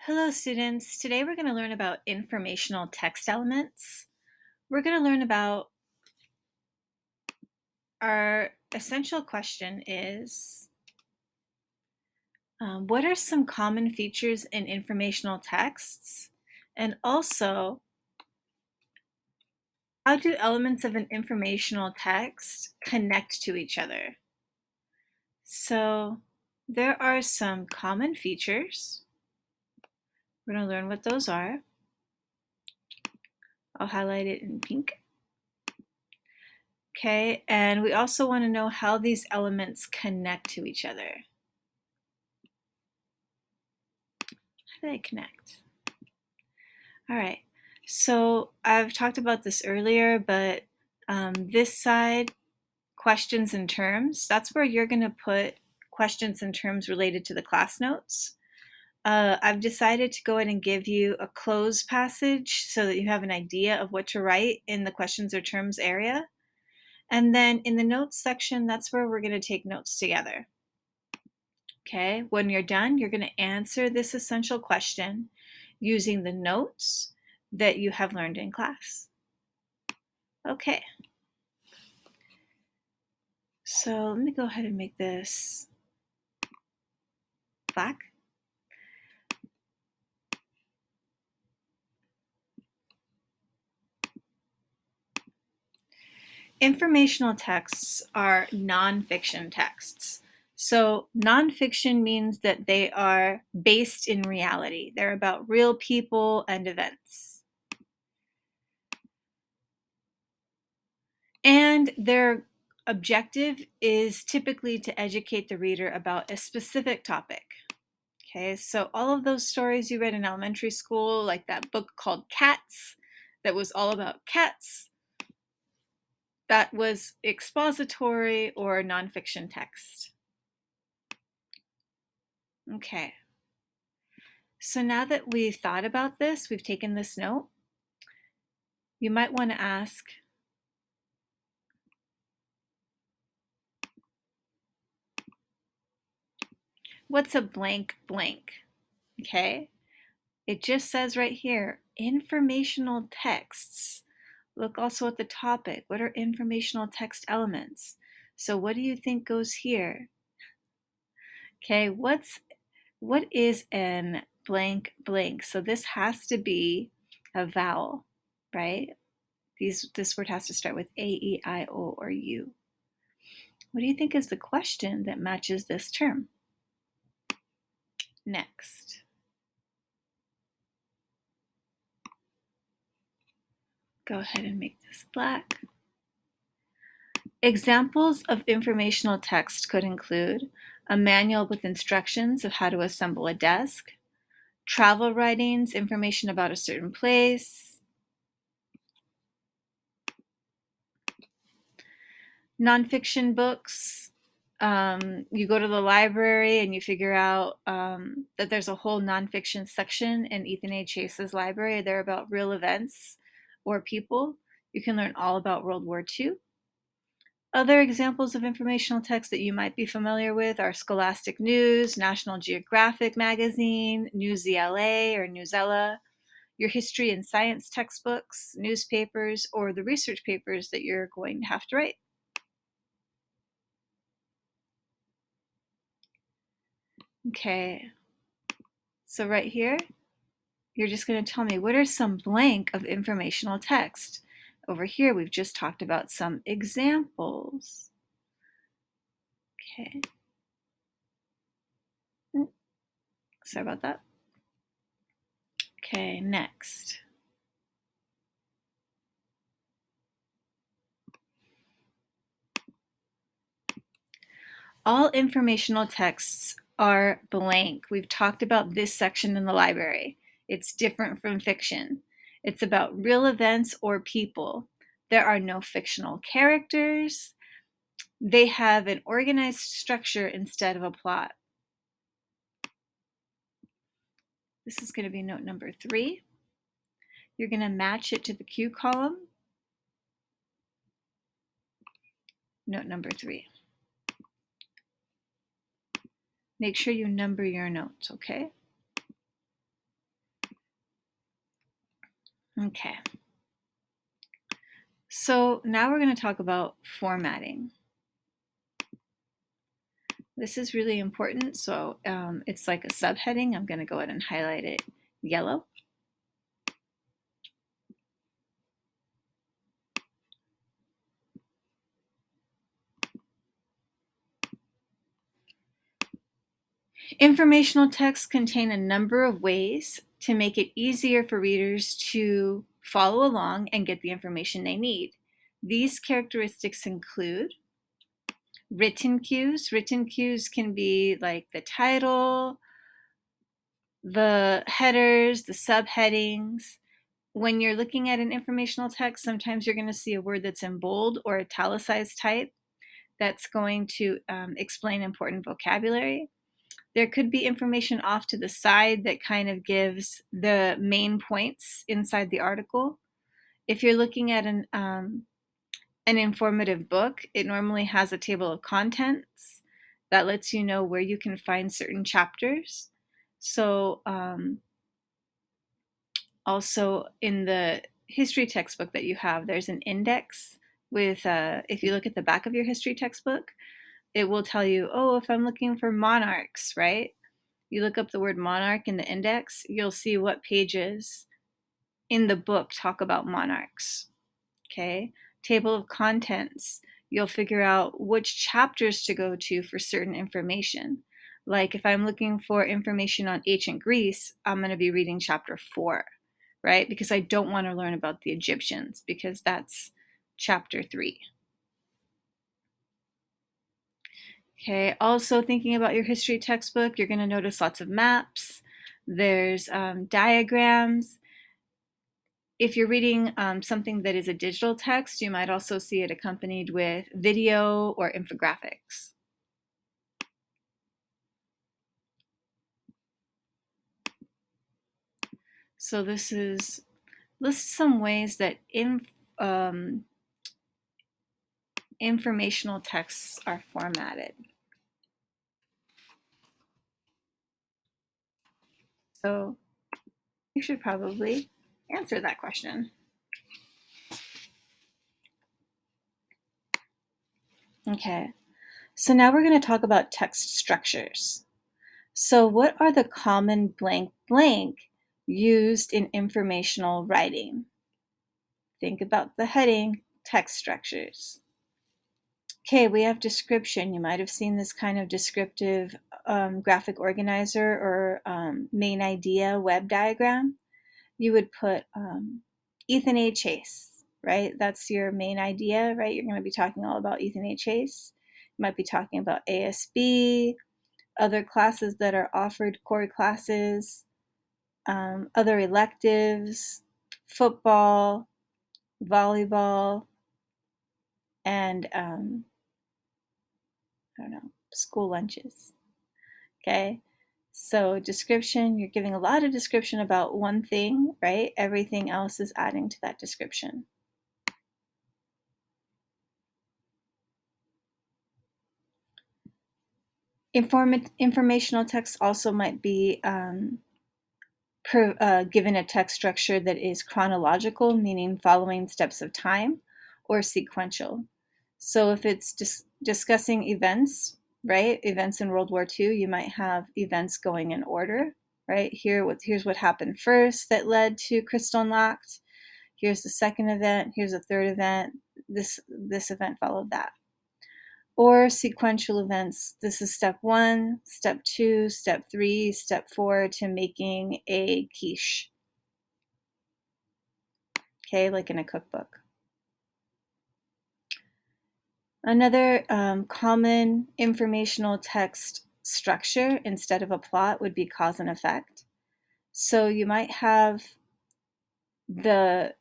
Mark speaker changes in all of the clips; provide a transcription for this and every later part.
Speaker 1: Hello students, today we're going to learn about informational text elements. We're going to learn about our essential question is, what are some common features in informational texts? And also, how do elements of an informational text connect to each other? So there are some common features. We're going to learn what those are. I'll highlight it in pink. Okay, and we also want to know how these elements connect to each other. How do they connect? All right, so I've talked about this earlier, but this side, questions and terms, that's where you're going to put questions and terms related to the class notes. I've decided to go ahead and give you a closed passage so that you have an idea of what to write in the questions or terms area. And then in the notes section, that's where we're going to take notes together. Okay, when you're done, you're going to answer this essential question using the notes that you have learned in class. Okay, so let me go ahead and make this black. Informational texts are nonfiction texts. So nonfiction means that they are based in reality. They're about real people and events. And their objective is typically to educate the reader about a specific topic. Okay, so all of those stories you read in elementary school, like that book called Cats, that was all about cats, that was expository or nonfiction text. Okay, so now that we've thought about this, we've taken this note, you might want to ask, what's a blank blank? Okay, it just says right here, informational texts. Look also at the topic. What are informational text elements? So what do you think goes here? Okay, what is an blank blank? So this has to be a vowel, right? This word has to start with A, E, I, O, or U. What do you think is the question that matches this term? Next. Go ahead and make this black. Examples of informational text could include a manual with instructions of how to assemble a desk, travel writings, information about a certain place, nonfiction books. You go to the library and you figure out that there's a whole nonfiction section in Ethan A. Chase's library. They're about real events or people. You can learn all about World War II. Other examples of informational text that you might be familiar with are Scholastic News, National Geographic Magazine, Newsela or Newsella, your history and science textbooks, newspapers, or the research papers that you're going to have to write. Okay, so right here, you're just going to tell me what are some blank of informational text. Over here, we've just talked about some examples. Okay. Sorry about that. Okay, next. All informational texts are blank. We've talked about this section in the library. It's different from fiction. It's about real events or people. There are no fictional characters. They have an organized structure instead of a plot. This is going to be note number 3. You're going to match it to the Q column. Note number 3. Make sure you number your notes, okay? Okay. So now we're going to talk about formatting. This is really important, so it's like a subheading. I'm going to go ahead and highlight it yellow. Informational texts contain a number of ways to make it easier for readers to follow along and get the information they need. These characteristics include written cues. Written cues can be like the title, the headers, the subheadings. When you're looking at an informational text, sometimes you're going to see a word that's in bold or italicized type that's going to explain important vocabulary. There could be information off to the side that kind of gives the main points inside the article. If you're looking at an informative book, it normally has a table of contents that lets you know where you can find certain chapters. So also in the history textbook that you have, there's an index with, if you look at the back of your history textbook, it will tell you, oh, if I'm looking for monarchs, right? You look up the word monarch in the index, you'll see what pages in the book talk about monarchs. Okay, table of contents, you'll figure out which chapters to go to for certain information. Like if I'm looking for information on ancient Greece, I'm going to be reading chapter 4, right? Because I don't want to learn about the Egyptians because that's chapter 3. Okay, also thinking about your history textbook, you're going to notice lots of maps. There's diagrams. If you're reading something that is a digital text, you might also see it accompanied with video or infographics. So this lists some ways that informational texts are formatted. So you should probably answer that question. Okay, so now we're going to talk about text structures. So what are the common blank blank used in informational writing? Think about the heading, text structures. Okay, we have description. You might have seen this kind of descriptive graphic organizer or main idea web diagram. You would put Ethan A. Chase, right? That's your main idea, right? You're going to be talking all about Ethan A. Chase. You might be talking about ASB, other classes that are offered, core classes, other electives, football, volleyball, and I don't know, school lunches. Okay, so description, you're giving a lot of description about one thing, right? Everything else is adding to that description. Informational text also might be given a text structure that is chronological, meaning following steps of time, or sequential. So if it's discussing events, right? Events in World War II, you might have events going in order, right? Here's what happened first that led to Kristallnacht. Here's the second event. Here's the third event. This event followed that. Or sequential events. This is step 1, step 2, step 3, step 4 to making a quiche. Okay, like in a cookbook. Another common informational text structure instead of a plot would be cause and effect. So you might have the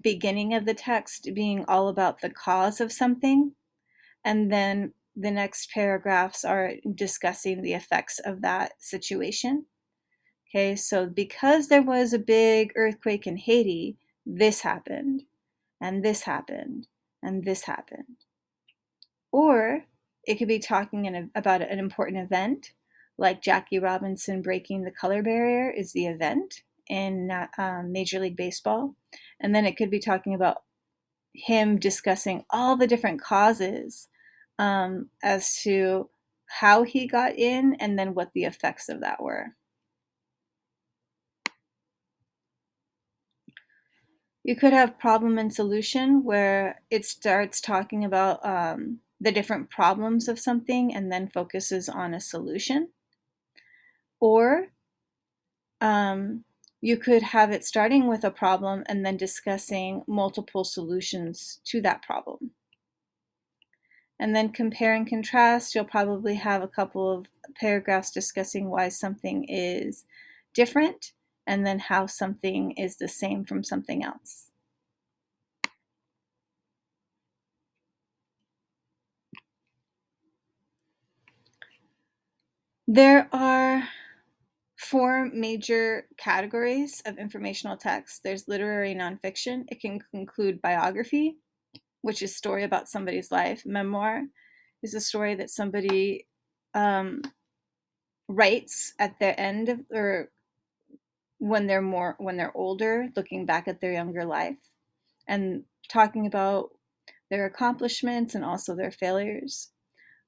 Speaker 1: beginning of the text being all about the cause of something, and then the next paragraphs are discussing the effects of that situation. Okay, so because there was a big earthquake in Haiti, this happened, and this happened, and this happened. Or it could be talking about an important event, like Jackie Robinson breaking the color barrier is the event in Major League Baseball. And then it could be talking about him discussing all the different causes as to how he got in and then what the effects of that were. You could have problem and solution where it starts talking about the different problems of something and then focuses on a solution. Or you could have it starting with a problem and then discussing multiple solutions to that problem. And then compare and contrast, you'll probably have a couple of paragraphs discussing why something is different and then how something is the same from something else. There are 4 major categories of informational text. There's literary nonfiction. It can include biography, which is story about somebody's life. Memoir is a story that somebody writes at the end of, or when they're older, looking back at their younger life and talking about their accomplishments and also their failures.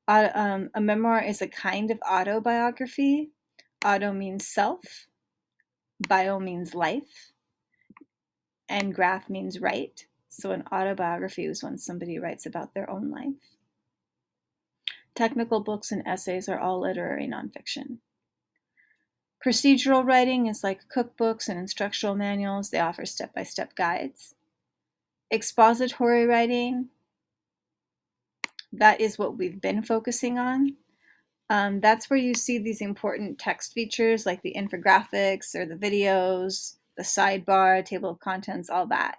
Speaker 1: A memoir is a kind of autobiography. Auto means self, bio means life, and graph means write. So an autobiography is when somebody writes about their own life. Technical books and essays are all literary nonfiction. Procedural writing is like cookbooks and instructional manuals. They offer step-by-step guides. Expository writing, that is what we've been focusing on. That's where you see these important text features like the infographics or the videos, the sidebar, table of contents, all that.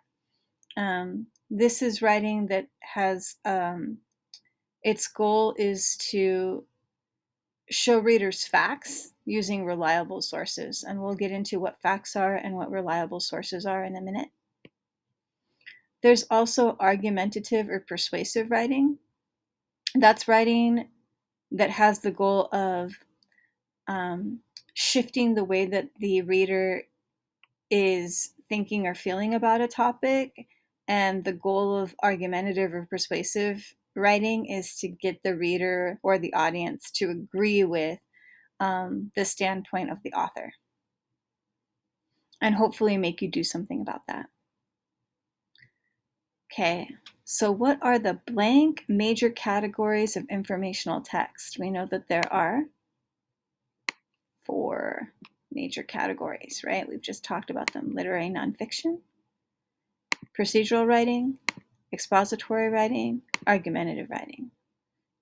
Speaker 1: This is writing that has, its goal is to show readers facts using reliable sources. And we'll get into what facts are and what reliable sources are in a minute. There's also argumentative or persuasive writing. That's writing that has the goal of shifting the way that the reader is thinking or feeling about a topic. And the goal of argumentative or persuasive writing is to get the reader or the audience to agree with the standpoint of the author and hopefully make you do something about that. Okay, so what are the blank major categories of informational text? We know that there are 4 major categories, right? We've just talked about them: literary nonfiction, procedural writing, expository writing, argumentative writing.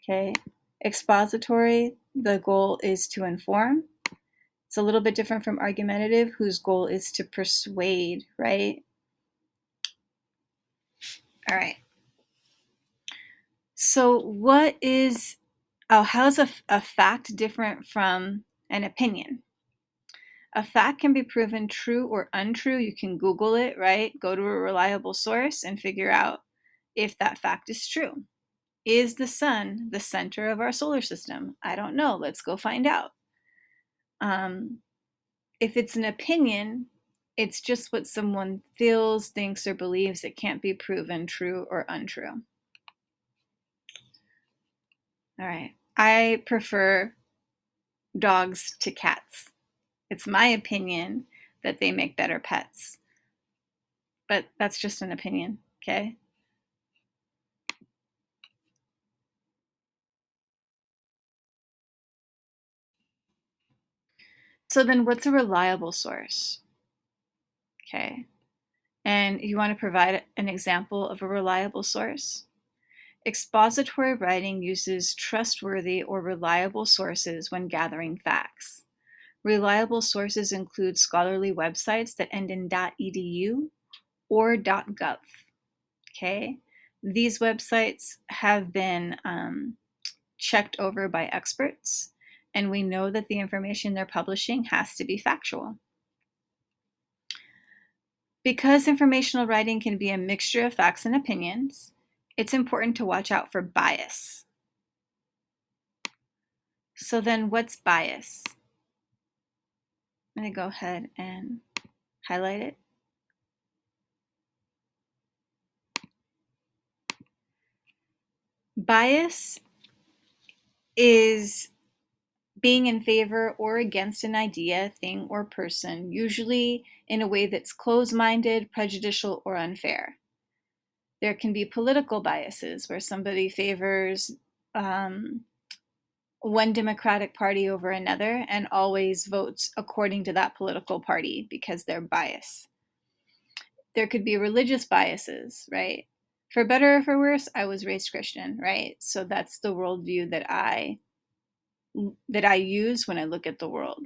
Speaker 1: Okay, expository, the goal is to inform. It's a little bit different from argumentative, whose goal is to persuade, right? All right. So how's a fact different from an opinion? A fact can be proven true or untrue. You can Google it, right? Go to a reliable source and figure out if that fact is true. Is the sun the center of our solar system? I don't know. Let's go find out. If it's an opinion, it's just what someone feels, thinks, or believes. It can't be proven true or untrue. All right. I prefer dogs to cats. It's my opinion that they make better pets. But that's just an opinion, okay? So then what's a reliable source? Okay. And you want to provide an example of a reliable source? Expository writing uses trustworthy or reliable sources when gathering facts. Reliable sources include scholarly websites that end in .edu or .gov. Okay, these websites have been checked over by experts, and we know that the information they're publishing has to be factual. Because informational writing can be a mixture of facts and opinions, it's important to watch out for bias. So then what's bias? I'm going to go ahead and highlight it. Bias is being in favor or against an idea, thing, or person, usually in a way that's closed-minded, prejudicial, or unfair. There can be political biases where somebody favors one Democratic Party over another and always votes according to that political party because they're biased. There could be religious biases, right? For better or for worse, I was raised Christian, right? So that's the worldview that I use when I look at the world.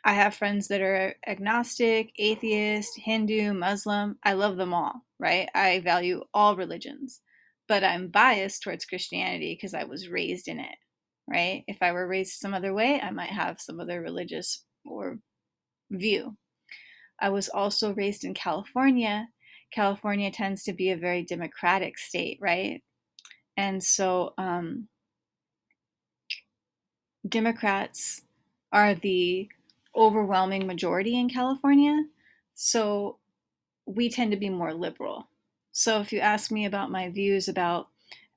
Speaker 1: I have friends that are agnostic, atheist, Hindu, Muslim. I love them all, right? I value all religions, but I'm biased towards Christianity because I was raised in it, right? If I were raised some other way, I might have some other religious or view. I was also raised in California. California tends to be a very democratic state, right? And so Democrats are the overwhelming majority in California. So we tend to be more liberal. So if you ask me about my views about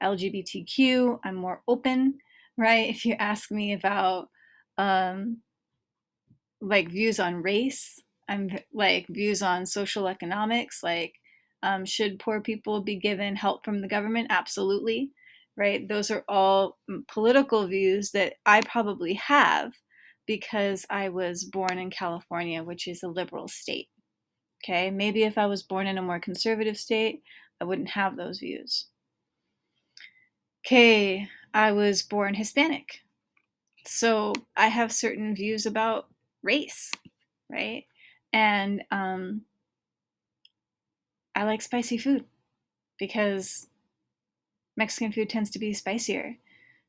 Speaker 1: LGBTQ, I'm more open, right? If you ask me about um, like views on race, I'm like views on social economics, like should poor people be given help from the government? Absolutely, right? Those are all political views that I probably have because I was born in California, which is a liberal state. Okay, maybe if I was born in a more conservative state, I wouldn't have those views. Okay, I was born Hispanic. So I have certain views about race, right? And I like spicy food because Mexican food tends to be spicier.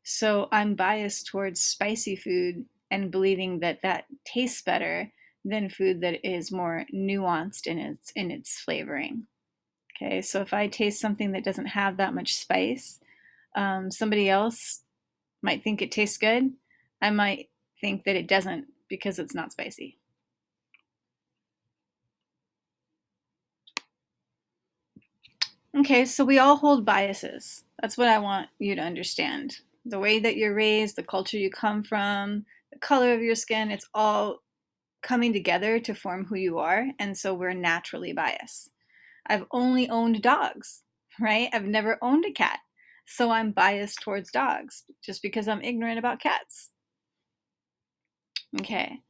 Speaker 1: So I'm biased towards spicy food and believing that that tastes better than food that is more nuanced in its flavoring. Okay, so if I taste something that doesn't have that much spice, somebody else might think it tastes good. I might think that it doesn't because it's not spicy. Okay, so we all hold biases. That's what I want you to understand. The way that you're raised, the culture you come from, the color of your skin, it's all coming together to form who you are. And so we're naturally biased. I've only owned dogs, right? I've never owned a cat. So I'm biased towards dogs just because I'm ignorant about cats. Okay.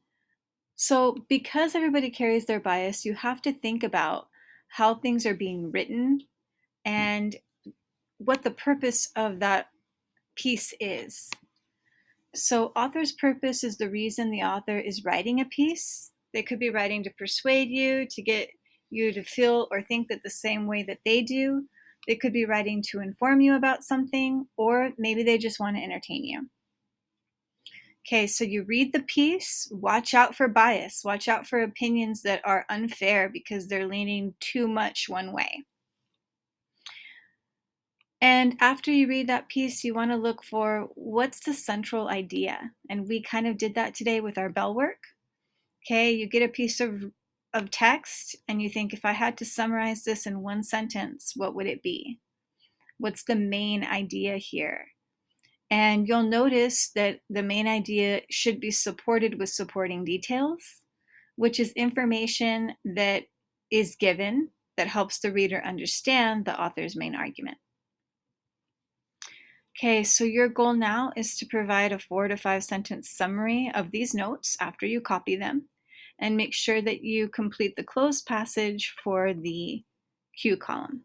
Speaker 1: So because everybody carries their bias, you have to think about how things are being written and what the purpose of that piece is. So author's purpose is the reason the author is writing a piece. They could be writing to persuade you, to get you to feel or think that the same way that they do. They could be writing to inform you about something, or maybe they just want to entertain you. Okay, so you read the piece, watch out for bias, watch out for opinions that are unfair because they're leaning too much one way. And after you read that piece, you want to look for what's the central idea. And we kind of did that today with our bell work. Okay, you get a piece of text and you think, if I had to summarize this in one sentence, what would it be? What's the main idea here? And you'll notice that the main idea should be supported with supporting details, which is information that is given that helps the reader understand the author's main argument. Okay, so your goal now is to provide a 4 to 5 sentence summary of these notes after you copy them, and make sure that you complete the closed passage for the Q column.